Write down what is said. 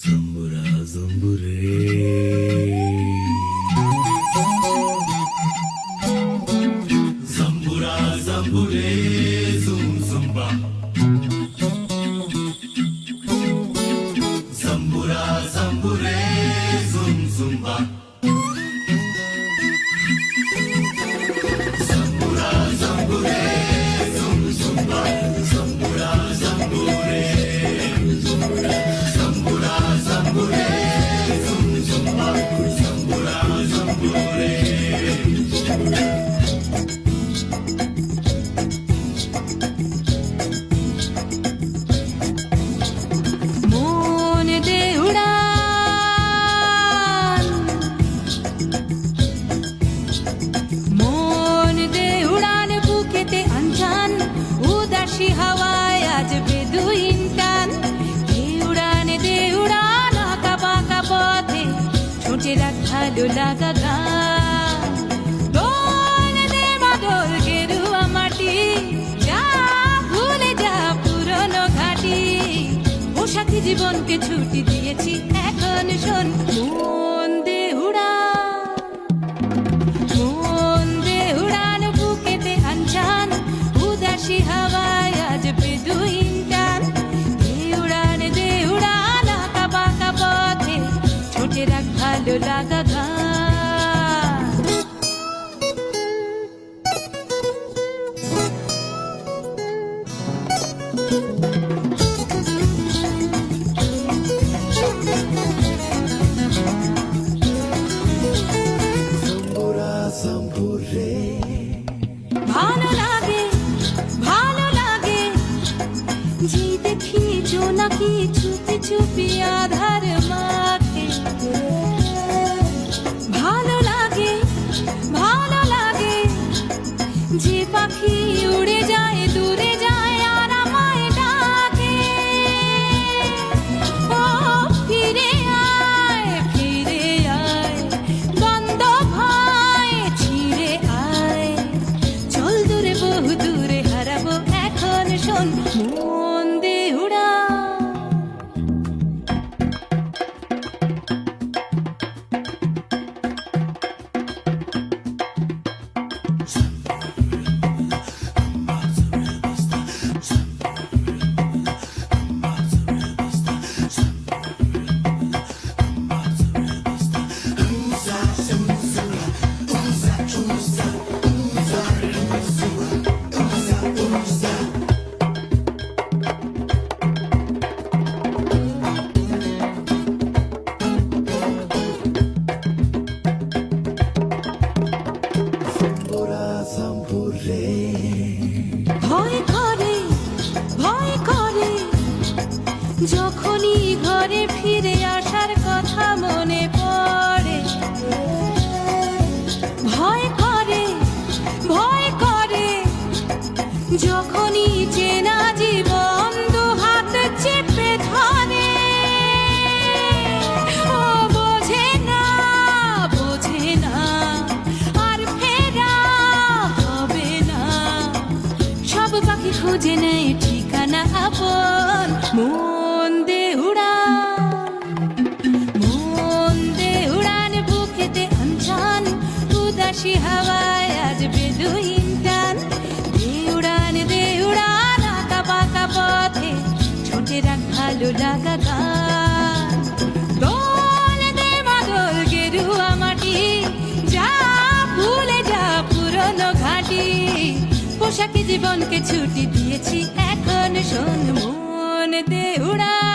Zambura zambure, zambura zambure, zum zumba. Zambura zambure, zum zumba. Zambura zambure, zum zumba. Zambura zambure, zambura zambure, zum zumba. Zambura zambure. হাওয়ায় আজ বেদুইন টান, দে উড়ান আঁকা বাঁকা পথে ঠোঁটে রাখ ভালো লাগা গান। দোল দে বাদল গেরুয়া মাটি, যা ভুলে যা পুরনো ঘাটি। পোশাকি জীবনকে ছুটি দিয়েছি এখন শোন, মন দে উড়ান বুকেতে আনজান উদাসী হাওয়ায় আজ বেদুইন টান। দে উড়ান আঁকা বাঁকা পথে ঠোঁটে রাখ ভালো লাগা গান। Zambura zambure, ভালো লাগে যে দেখি জোনাকি চুপি চুপি আধার মাঠে। ভালো লাগে যে পাখি উড়ে যায় দূরে যায় আর আমায় ডাকে। ও ফিরে আয় দ্বন্দ্ব ভয় ছিঁড়ে আয়, চল দূরে বহু দূরে হারাবো এখন শোন, মন দে উড়ান। zambura zambure. ভয় করে যখনই ঘরে ফিরে আসার কথা মনে পড়ে। ভয় করে যখনই চেনা জীবন দু হাত চেপে ধরে। ও বোঝে না আর ফেরা হবে না, সব পাখি খুঁজে নেয় ঠিকানা আপন। মন দে উড়ান বুকেতে আনজান উদাসী হাওয়ায় আজ বেদুইন টান। দে উড়ান আঁকা বাঁকা পথে ঠোঁটে রাখ ভালো লাগা গান। দোল দে বাদল গেরুয়া মাটি, যা ভুলে যা পুরনো ঘাটি। পোশাকি জীবনকে ছুটি দিয়েছি এখন শোন, মন দে উড়ান।